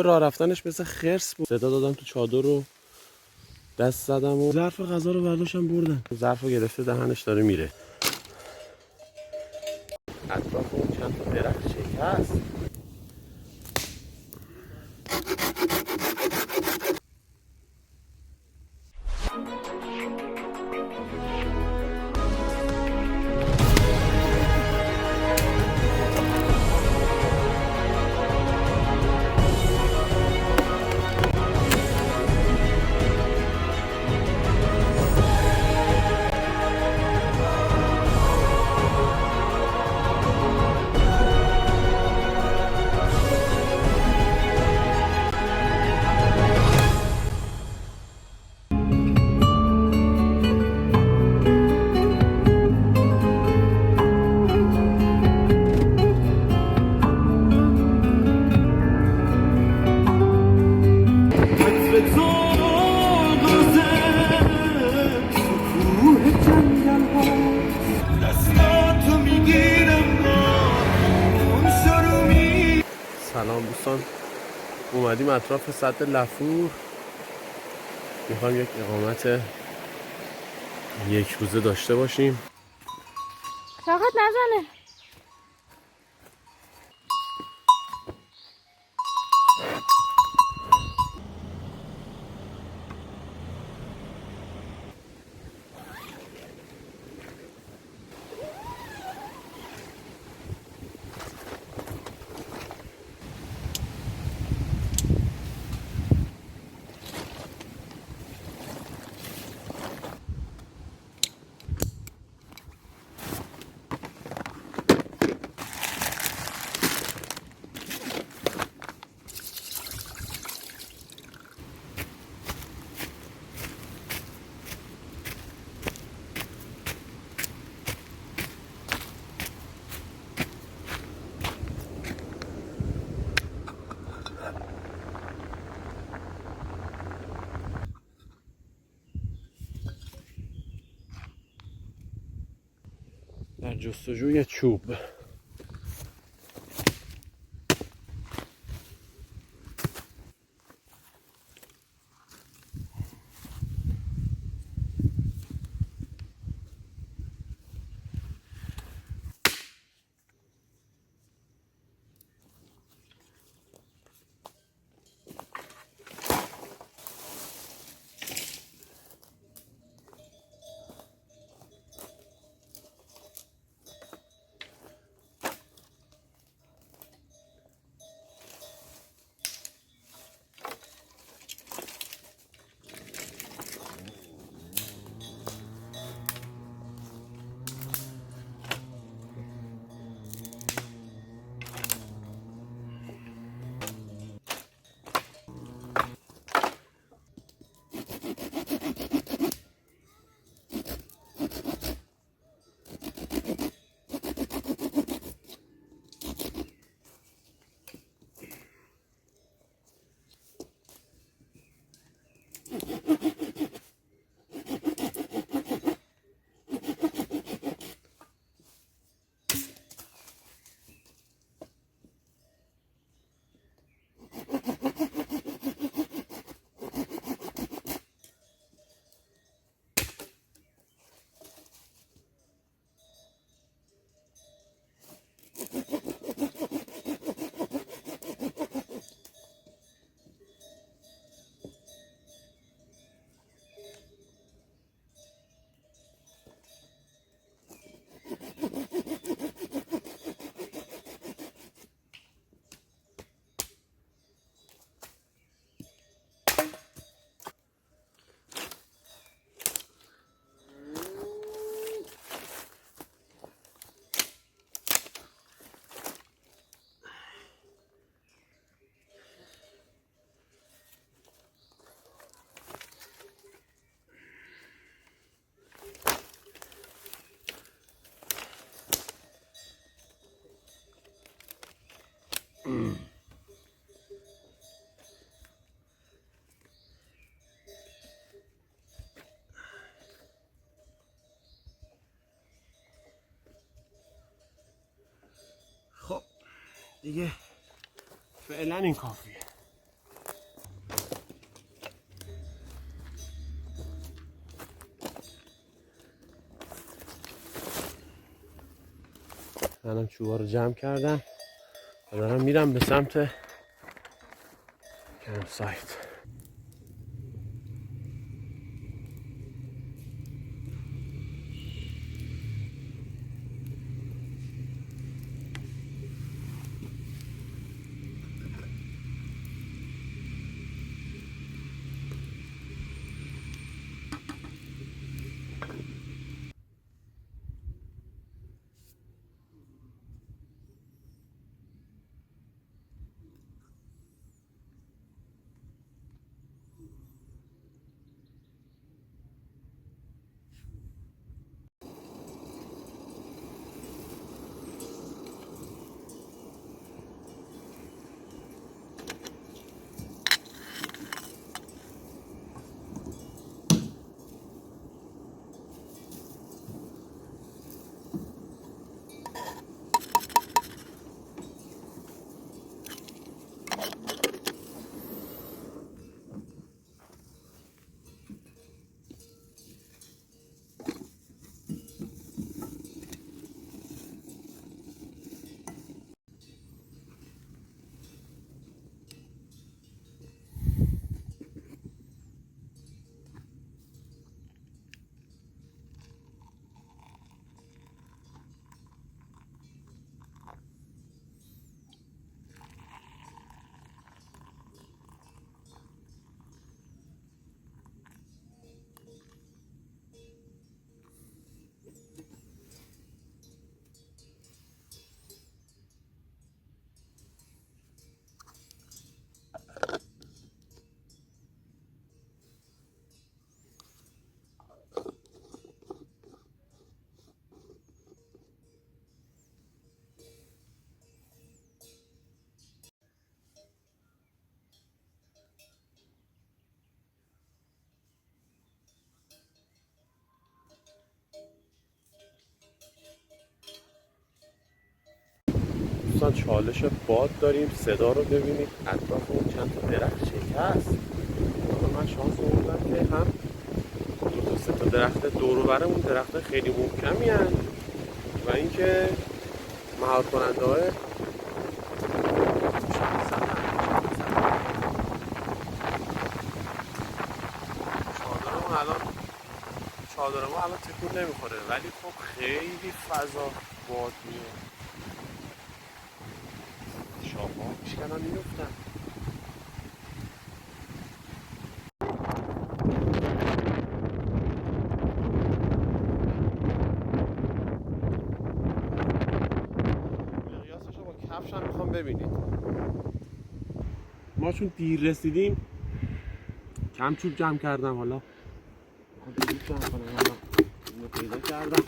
راه رفتنش مثل خرس بود. صدا دادم تو چادر رو دست زدم و ظرف غذا رو برداشتم بردم. ظرف رو گرفته دهنش داره میره. اطراف اون چند تا درخت شکست. سلام دوستان، اومدیم اطراف سد لفور. میخوایم یک اقامت یک روزه داشته باشیم. طاقت نزنه. در جستجوی چوب. خب دیگه فعلا این کافیه. منم چوبا رو جمع کردم و دارم میرم به سمت کمپ سایت. دوستان چالش باد داریم، صدا رو ببینید، اطراف اون چند تا درخت شکست. من شانس آوردم که هم دو تا سه تا درخت دور و بر اون درخت خیلی محکمی هستند و اینکه مهار کننده های چادر ما الان تکون نمیخوره، ولی خب خیلی فضا باد میاد، شاخه ها میشکنن میفتن. قیاسش رو با کفش هم میخوام ببینید. ما چون دیر رسیدیم کم چوب جمع کردم، حالا چوب جمع کنم. حالا اینو پیدا کردم.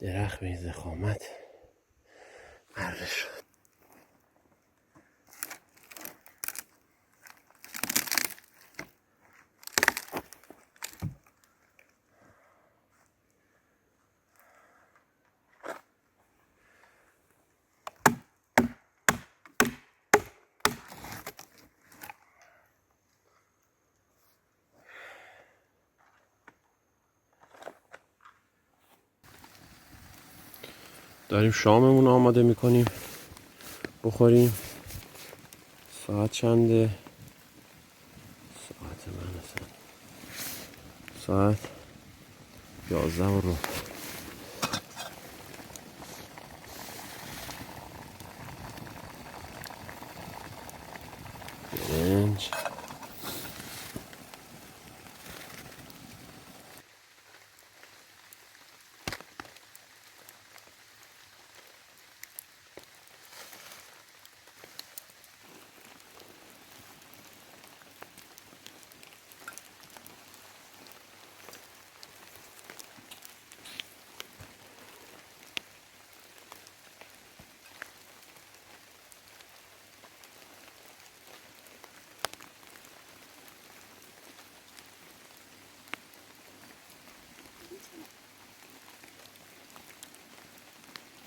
درخت به ضخامت مره شد. داریم شاممون رو آماده میکنیم بخوریم. ساعت چنده؟ ساعت من اصلا ساعت 11 رو.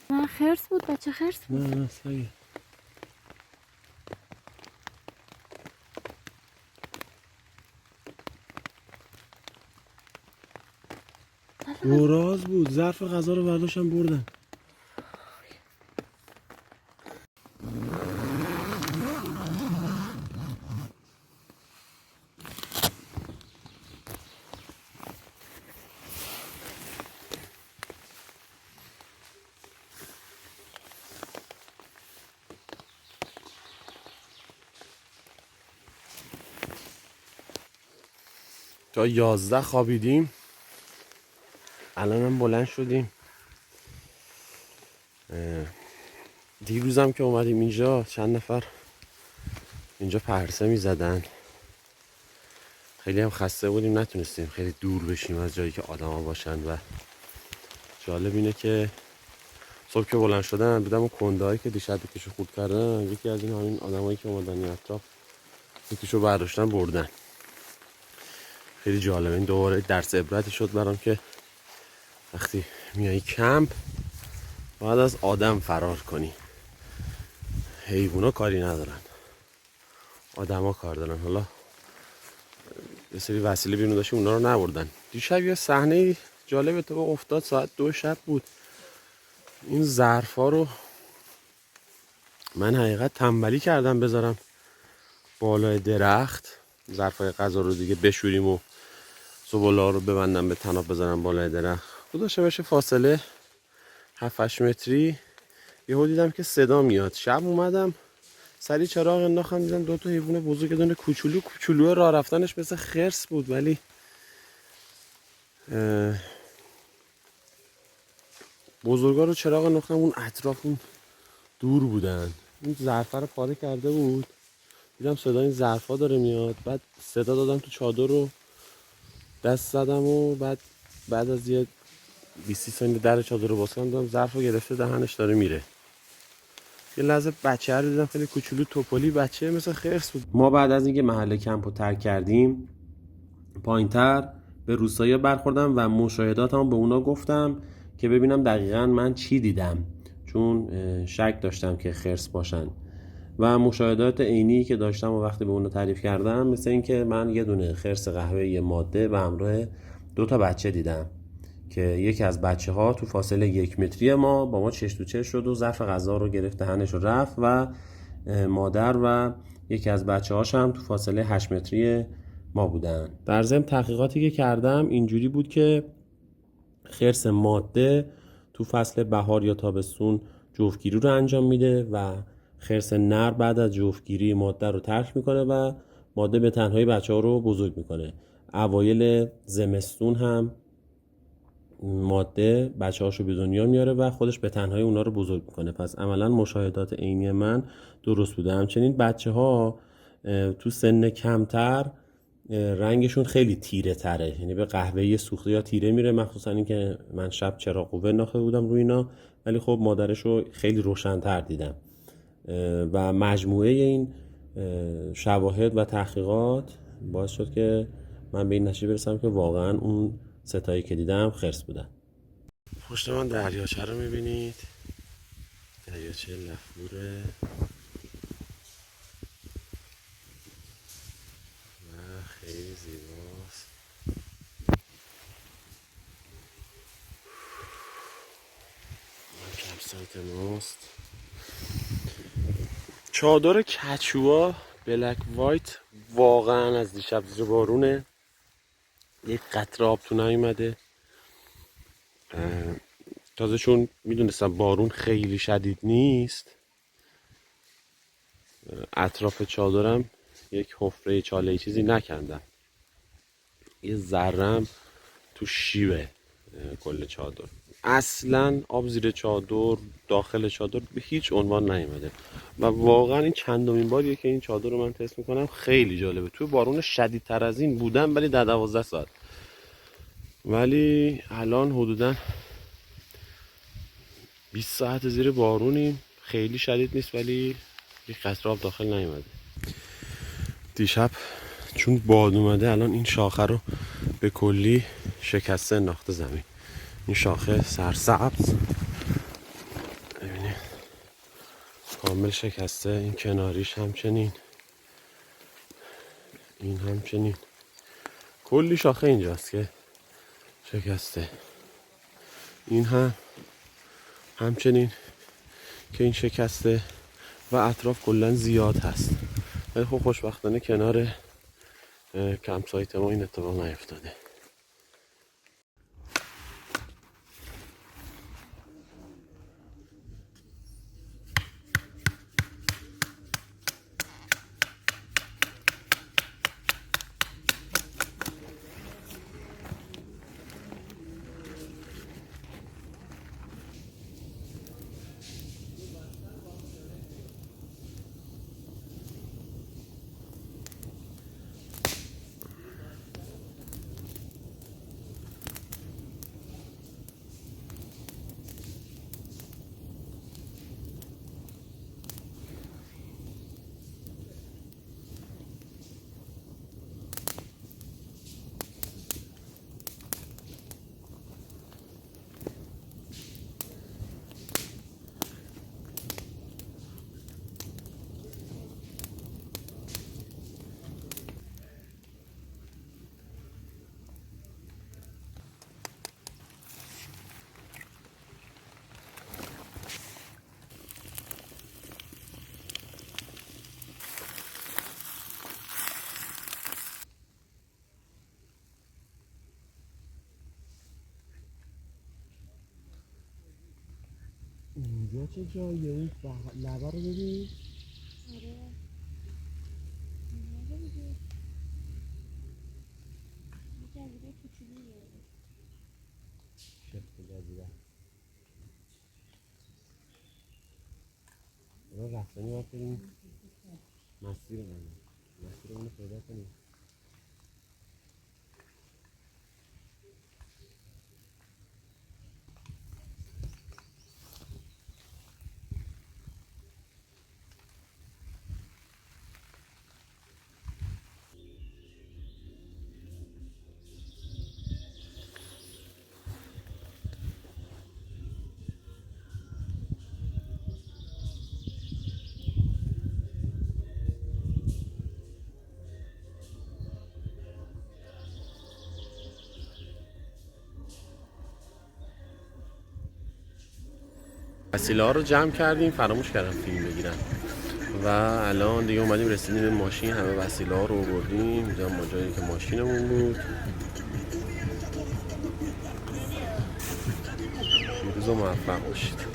نه خرس بود، بچه خرس بود. نه سگه. گراز بود. ظرف غذا رو برداشتن بردن. تا 11 خوابیدیم. الان هم بلند شدیم. دیروزم که اومدیم اینجا چند نفر اینجا پرسه می زدن. خیلی هم خسته بودیم، نتونستیم خیلی دور بشیم از جایی که آدم ها باشن. و جالب اینه که صبح که بلند شدن بودم اون کنده هایی که دیشب یکیشو خورد کردن، یکی از این همین آدم هایی که اومدن این اطراف یکیشو برداشتن بردن. خیلی جالبه. این دوباره درس عبرتی شد برام که وقتی میای کمپ باید از آدم فرار کنی. حیوونا کاری ندارن، آدما کار دارن. حالا یه سری وسیله بیرون داشتیم اونا رو نبردن. دیشب یه صحنه جالب اتفاق افتاد. ساعت 2 شب بود. این ظرفا رو من حقیقت تنبلی کردم بذارم بالای درخت. ظرفای غذا رو دیگه بشوریم و زباله رو ببندم به طناب بذارم بالای درخت. داشته باشه فاصله 7-8 متری. یهو دیدم که صدا میاد. شب اومدم سری چراغ انداختم، دیدم 2 تا حیوان بزرگ، دونه کوچولو راه رفتنش مثل خرس بود، ولی بزرگا رو چراغ انداختم اون اطراف اون دور بودن. این ظرفا رو پاره کرده بود. دیدم صدا این ظرفا داره میاد. بعد صدا دادم تو چادر رو دست زدم و بعد از یه 20 ثانیه در چادر رو باز کردم، ظرف رو گرفته دهنش داره میره. یه لحظه بچه رو دیدم خیلی کوچولو توپلی، بچه مثل خرس بود. ما بعد از اینکه محل کمپ رو ترک کردیم پایینتر به روستایی برخوردم و مشاهداتم به اونا گفتم که ببینم دقیقاً من چی دیدم، چون شک داشتم که خرس باشن. و مشاهدات عینی که داشتم و وقتی به اونا تعریف کردم مثل این که من یه دونه خرس قهوه‌ای ماده به همراه 2 تا بچه دیدم که یکی از بچه ها تو فاصله 1 متری ما با ما چش تو چش شد و ظرف غذا رو گرفت دهنش رو رفت و مادر و یکی از بچه هاش هم تو فاصله 8 متری ما بودن. در ضمن تحقیقاتی که کردم اینجوری بود که خرس ماده تو فصل بهار یا تابستون جفتگیری رو انجام میده و خرس نر بعد از جفتگیری ماده رو ترک میکنه و ماده به تنهایی بچه ها رو بزرگ میکنه. اوایل زمستون هم ماده بچه هاشو به دنیا میاره و خودش به تنهایی اونا رو بزرگ میکنه. پس عملا مشاهدات عینی من درست بوده. همچنین بچه ها تو سن کمتر رنگشون خیلی تیره تره، یعنی به قهوه‌ای سوخته یا تیره میره، مخصوصا این که من شب چراغ قوه انداخته بودم روی اینا، ولی خب مادرشو خیلی روشن‌تر دیدم. و مجموعه این شواهد و تحقیقات باعث شد که من به این نتیجه برسم که واقعا اون ستایی که دیدم خرس بودن. پشت من دریاچه رو میبینید، دریاچه لفوره و خیلی زیباست. من کمپ ماست. چادر کچوا بلک وایت واقعا از دیشب زیر بارونه، یک قطره آب تو نیومده. تازه چون میدونستم بارون خیلی شدید نیست، اطراف چادرم یک حفره چاله چیزی نکندم. یه ذرم تو شیبه کل چادر. اصلا آب زیر چادر داخل چادر به هیچ عنوان نیومده و واقعا این چندمین باریه که این چادر رو من تست میکنم. خیلی جالبه. تو بارون شدیدتر از این بودم ولی در 12 ساعت، ولی الان حدوداً 20 ساعت زیر بارونیم. خیلی شدید نیست ولی یک قطره آب داخل نیومده. دیشب چون باد اومده الان این شاخه رو به کلی شکسته انداخته زمین. این شاخه سرسبز ببینید کامل شکسته. این کناریش همچنین، این همچنین، کلی شاخه اینجاست که شکسته. این هم همچنین که این شکسته و اطراف کلا زیاد هست. ولی خب خوشبختانه کنار کمپ سایت ما این اتفاق نیفتاده. اینجا چه جاییه؟ این لبه رو ببین. آره. اینجا دیگه. یه جزیره کوچولویه. شفت جزیره. رو رفتنی باید بریم مسیرمون رو پیدا کنیم. وسیله ها رو جمع کردیم، فراموش کردم فیلم بگیرم و الان دیگه اومدیم رسیدیم به ماشین. همه وسیله ها رو آوردیم اینجا ما جایی که ماشینمون بود. پیروز و موفق باشید.